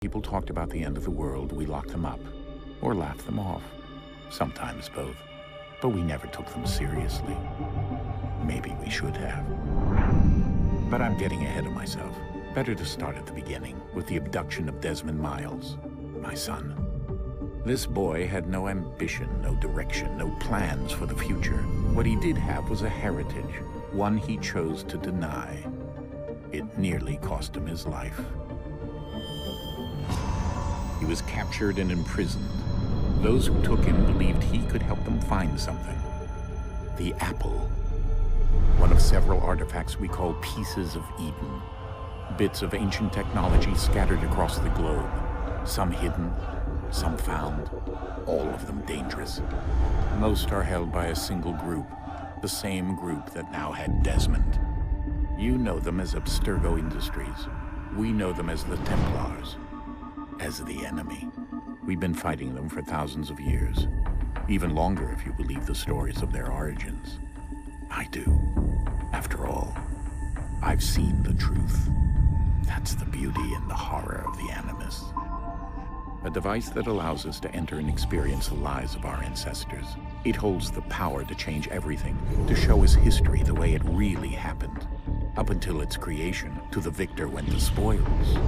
People talked about the end of the world, we locked them up, or laughed them off. Sometimes both. But we never took them seriously. Maybe we should have. But I'm getting ahead of myself. Better to start at the beginning, with the abduction of Desmond Miles, my son. This boy had no ambition, no direction, no plans for the future. What he did have was a heritage, one he chose to deny. It nearly cost him his life. He was captured and imprisoned. Those who took him believed he could help them find something. The apple. One of several artifacts we call pieces of Eden. Bits of ancient technology scattered across the globe. Some hidden, some found, all of them dangerous. Most are held by a single group, the same group that now had Desmond. You know them as Abstergo Industries. We know them as the Templars. As the enemy. We've been fighting them for thousands of years. Even longer if you believe the stories of their origins. I do. After all, I've seen the truth. That's the beauty and the horror of the Animus. A device that allows us to enter and experience the lives of our ancestors. It holds the power to change everything, to show us history the way it really happened. Up until its creation, to the victor went the spoils,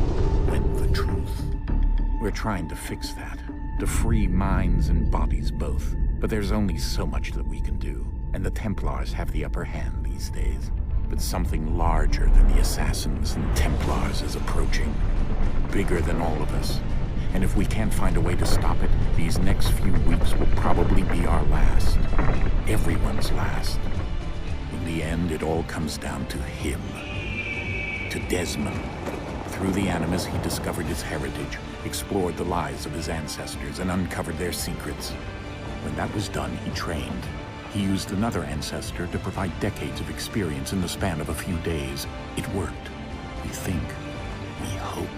went the truth. We're trying to fix that, to free minds and bodies both. But there's only so much that we can do, and the Templars have the upper hand these days. But something larger than the Assassins and Templars is approaching, bigger than all of us. And if we can't find a way to stop it, these next few weeks will probably be our last. Everyone's last. In the end, it all comes down to him. To Desmond. Through the Animus, he discovered his heritage, explored the lives of his ancestors, and uncovered their secrets. When that was done, he trained. He used another ancestor to provide decades of experience in the span of a few days. It worked. We think. We hope.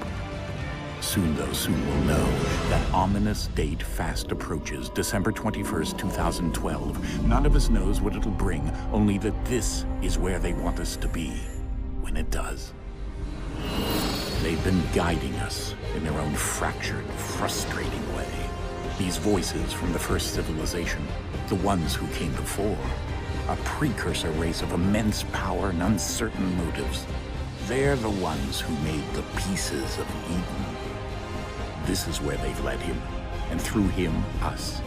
Soon, though, soon we'll know. That ominous date fast approaches, December 21st, 2012. None of us knows what it'll bring, only that this is where they want us to be. When it does. They've been guiding us in their own fractured, frustrating way. These voices from the first civilization, the ones who came before, a precursor race of immense power and uncertain motives. They're the ones who made the pieces of Eden. This is where they've led him, and through him, us.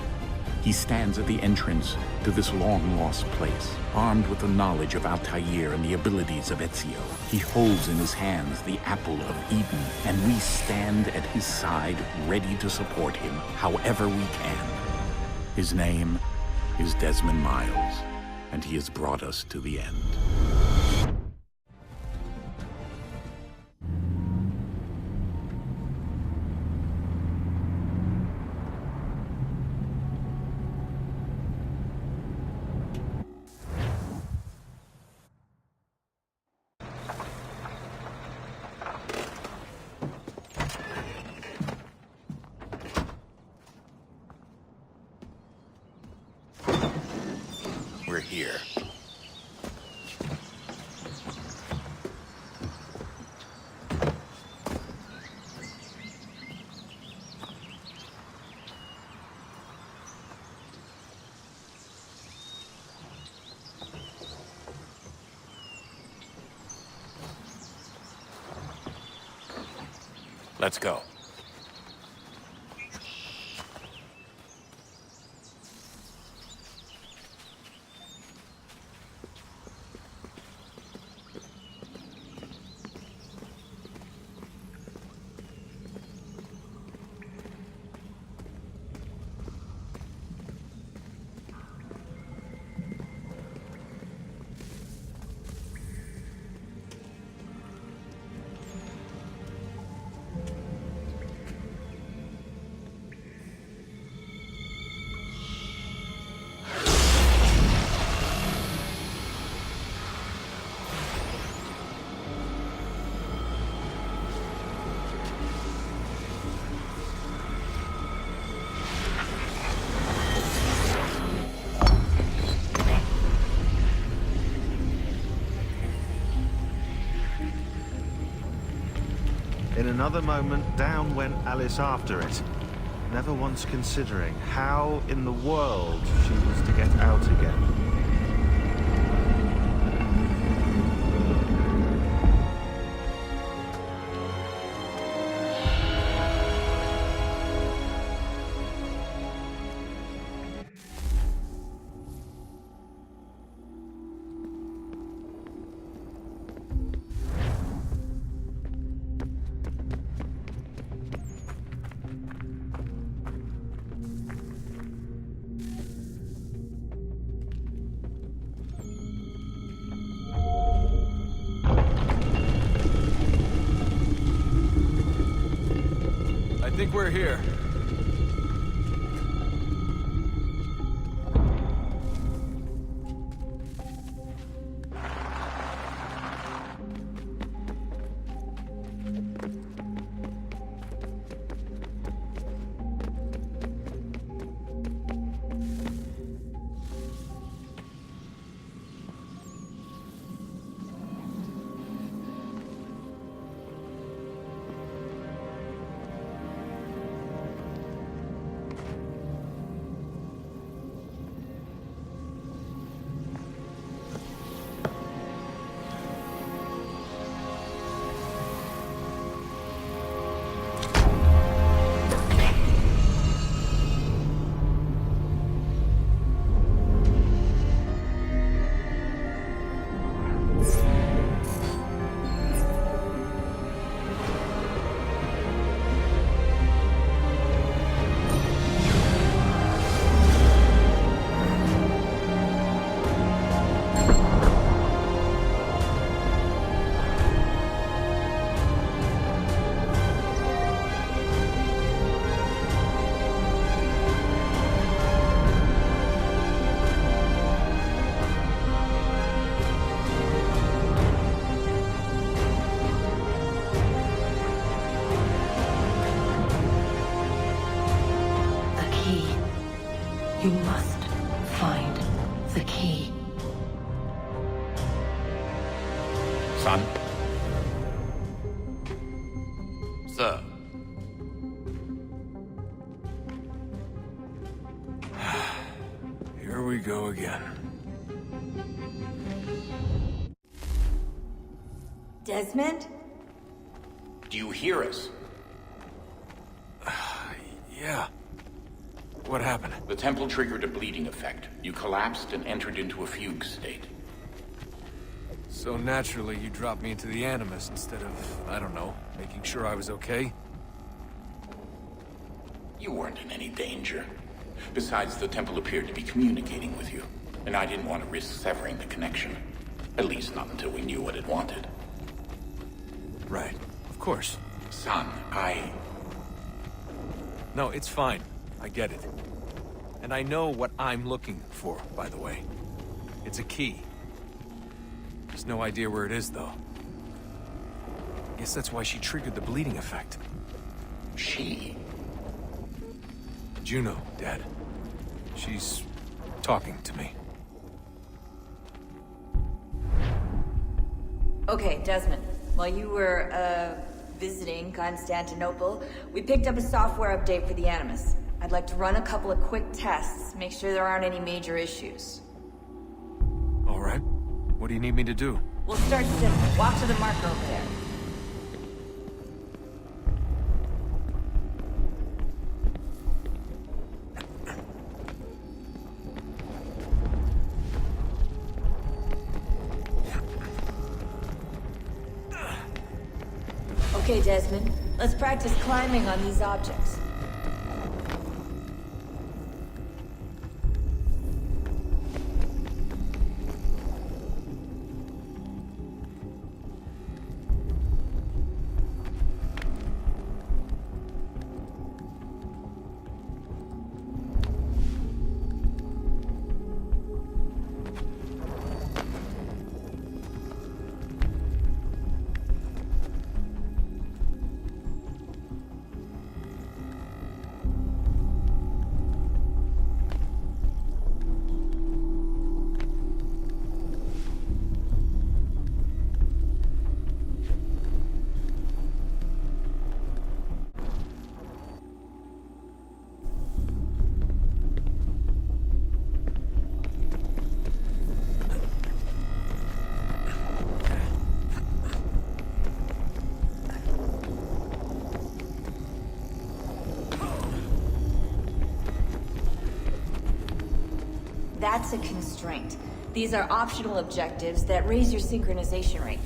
He stands at the entrance to this long-lost place, armed with the knowledge of Altair and the abilities of Ezio. He holds in his hands the apple of Eden, and we stand at his side, ready to support him however we can. His name is Desmond Miles, and he has brought us to the end. We're here. Let's go. another moment, down went Alice after it, never once considering how in the world she was to get out again. I think we're here. You must find the key. Son? Sir. Here we go again. Desmond? Do you hear us? Yeah. What happened? The temple triggered a bleeding effect. You collapsed and entered into a fugue state. So naturally, you dropped me into the Animus instead of, I don't know, making sure I was okay? You weren't in any danger. Besides, the temple appeared to be communicating with you, and I didn't want to risk severing the connection. At least not until we knew what it wanted. Right. Of course. Son, No, it's fine. I get it. And I know what I'm looking for, by the way. It's a key. There's no idea where it is, though. Guess that's why she triggered the bleeding effect. She? Juno, Dad. She's talking to me. Okay, Desmond. While you were, visiting Constantinople, we picked up a software update for the Animus. I'd like to run a couple of quick tests, make sure there aren't any major issues. All right. What do you need me to do? We'll start simple. Walk to the marker over there. Okay, Desmond. Let's practice climbing on these objects. That's a constraint. These are optional objectives that raise your synchronization rate.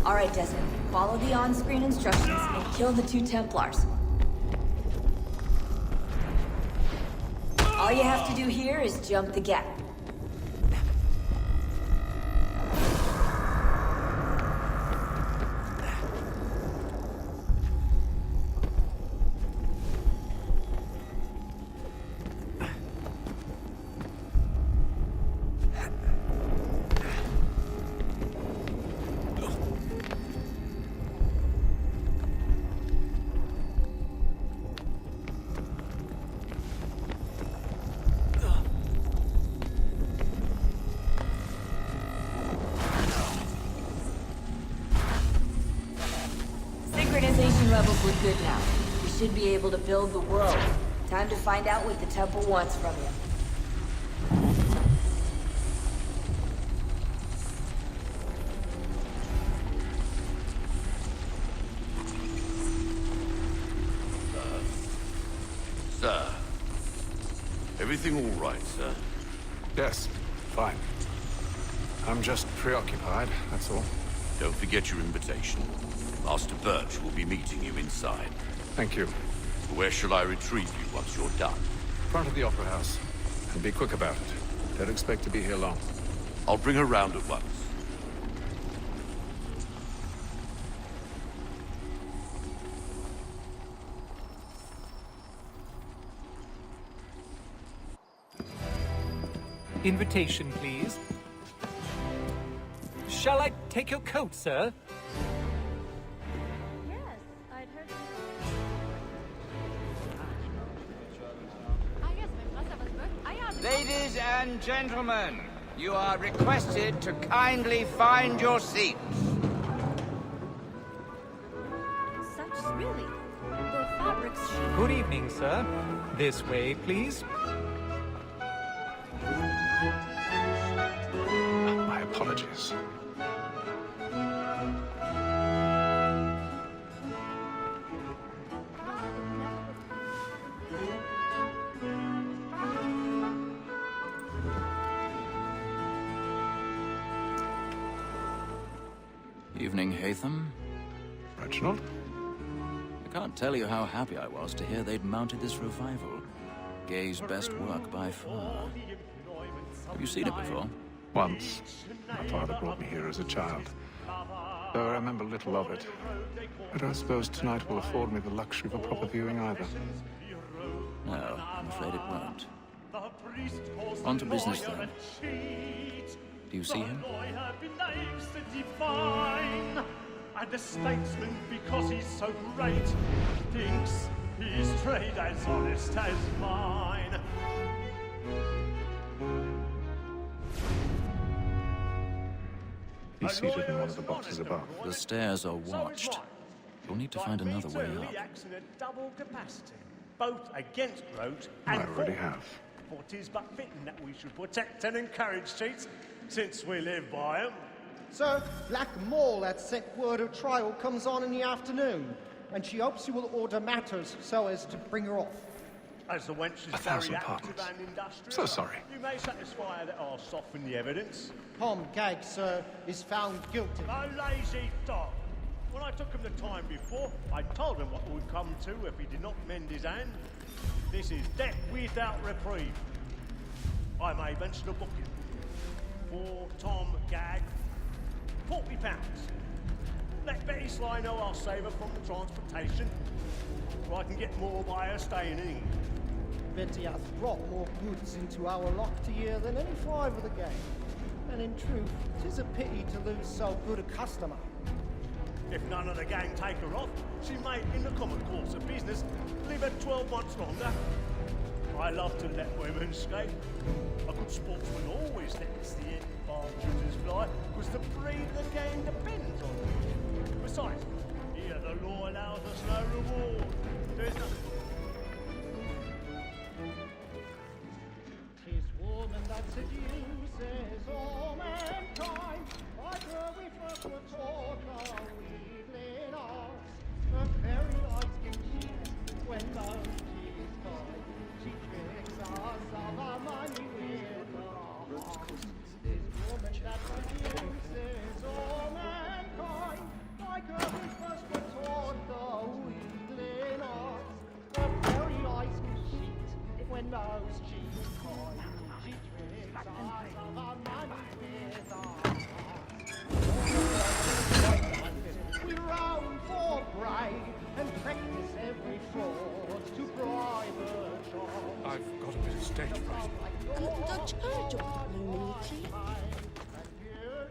Alright, Desmond. Follow the on-screen instructions and kill the 2 Templars. All you have to do here is jump the gap. Synchronization levels look good now. You should be able to build the world. Time to find out what the temple wants from you. Sir. Everything all right, sir? Yes, fine. I'm just preoccupied, that's all. Don't forget your invitation. Master Birch will be meeting you inside. Thank you. Where shall I retrieve you once you're done? Front of the Opera House. And be quick about it. Don't expect to be here long. I'll bring her round at once. Invitation, please. Shall I take your coat, sir? Yes, I'd heard. Ladies and gentlemen, you are requested to kindly find your seats. Such really. The fabrics she. Good evening, sir. This way, please. My apologies. Evening, Hatham. Reginald? I can't tell you how happy I was to hear they'd mounted this revival. Gay's best work by far. Have you seen it before? Once. My father brought me here as a child. Though I remember little of it. I don't suppose tonight will afford me the luxury of a proper viewing either. No, I'm afraid it won't. On to business, then. Do you see him? And the statesman, because he's so great, thinks his trade as honest as mine. He's seated in one of the boxes above. The stairs are watched. You'll need to find another way up. He acts in a double capacity, both against Grote and I already for. have. For 'tis but fitting that we should protect and encourage cheats, since we live by 'em. Sir, Black Mole had set word of trial comes on in the afternoon, and she hopes you will order matters so as to bring her off. As the wench is 1,000 very active pardons. and industrious, So sorry. you may satisfy her that I'll soften the evidence. Tom Gag, sir, is found guilty. A lazy dog. When I took him the time before, I told him what would come to if he did not mend his hand. This is death without reprieve. I may venture to book him. For Tom Gag, £40. Let Betty Sly know I'll save her from the transportation, so I can get more by her staying in England. Betty hath brought more goods into our locked year than any 5 of the gang. And in truth, 'tis a pity to lose so good a customer. If none of the gang take her off, she may, in the common course of business, live her 12 months longer. I love to let women skate. A good sportsman always lets the advantages fly, because the breed of the game depends on it. Besides, here the law allows us no reward. There's nothing. 'Tis woman that seduces all mankind. Like her we first were taught our evening arts. The very lights can cheat when love is gone. She tricks us of our money with I've got a bit of stage fright. And the church opportunity.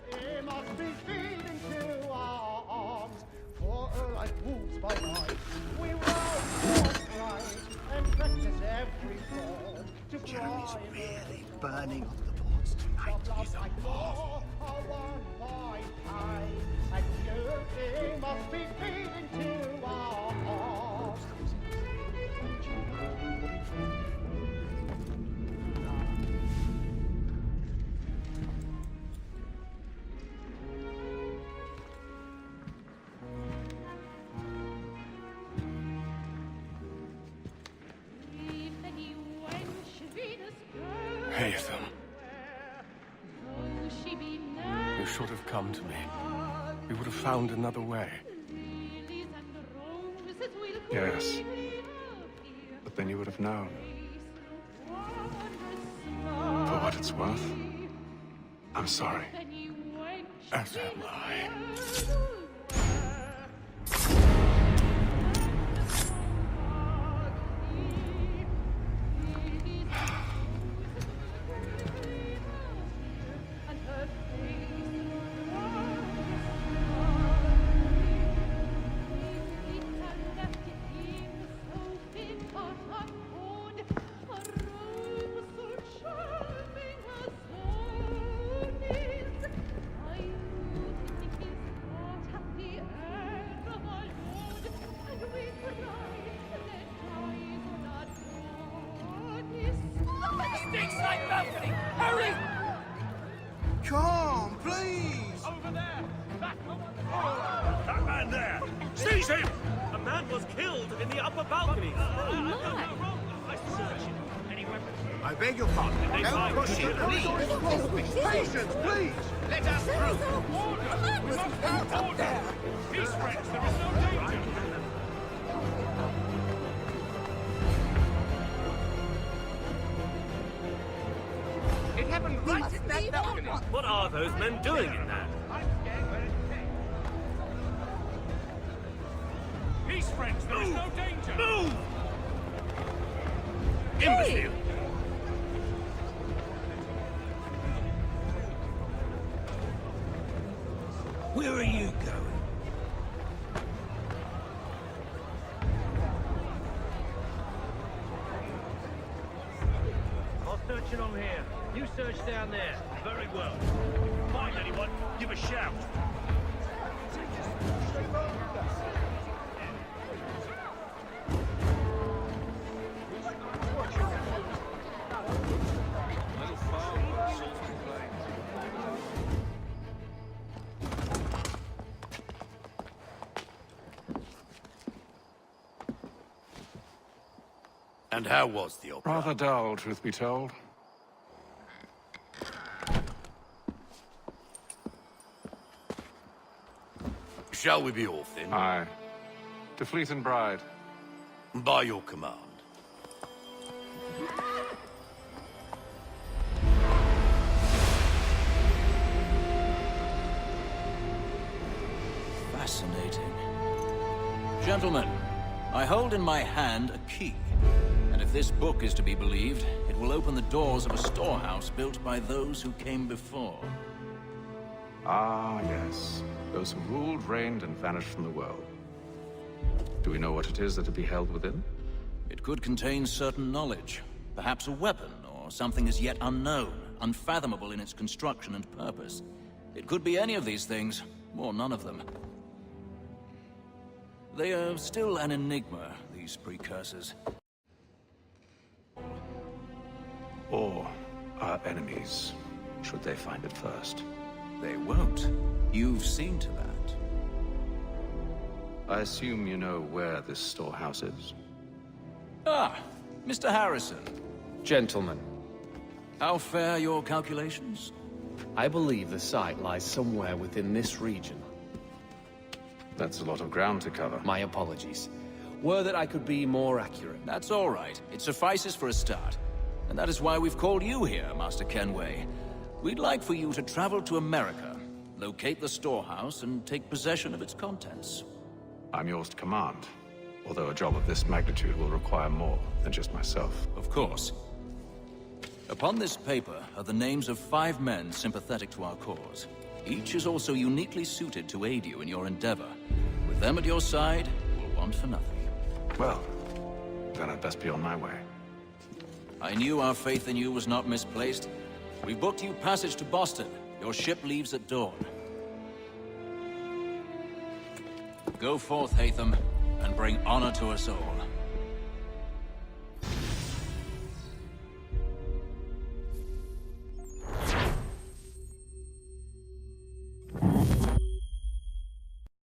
He must be feeding to our arms, for like wolves by night, we rouse for stride and practice every form to Jeremy's really burning off the boards tonight. He's a moth. And he must be feeding to our arms. Haytham. You should have come to me. We would have found another way. Yes. But then you would have known. For what it's worth, I'm sorry. As am I. Hurry! Come, please! Over there! Back over the That man there! Seize him! A man was killed in the upper balcony. I searched him. Any weapons? I beg your pardon. Don't push him, please. Patience, please. Let us through. We must have order. Peace, friends. There is no danger. It happened right in that balcony. What are those men doing in there? Peace, friends. There is no danger. Move! Imbecile! Where are you going? I'll search along here. You search down there. Very well. Find anyone, give a shout. And how was the opera? Rather dull, truth be told. Shall we be off then? Aye. To Fleet and Bride. By your command. Fascinating. Gentlemen, I hold in my hand a key. And if this book is to be believed, it will open the doors of a storehouse built by those who came before. Ah, yes. Those who ruled, reigned, and vanished from the world. Do we know what it is that to be held within? It could contain certain knowledge. Perhaps a weapon, or something as yet unknown, unfathomable in its construction and purpose. It could be any of these things, or none of them. They are still an enigma, these precursors. Or our enemies, should they find it first. They won't. You've seen to that. I assume you know where this storehouse is? Ah, Mr. Harrison. Gentlemen, How fare your calculations? I believe the site lies somewhere within this region. That's a lot of ground to cover. My apologies. Were that I could be more accurate. That's all right. It suffices for a start. And that is why we've called you here, Master Kenway. We'd like for you to travel to America, locate the storehouse, and take possession of its contents. I'm yours to command. Although a job of this magnitude will require more than just myself. Of course. Upon this paper are the names of 5 men sympathetic to our cause. Each is also uniquely suited to aid you in your endeavor. With them at your side, you will want for nothing. Well, then I'd best be on my way. I knew our faith in you was not misplaced. We booked you passage to Boston. Your ship leaves at dawn. Go forth, Hatham, and bring honor to us all.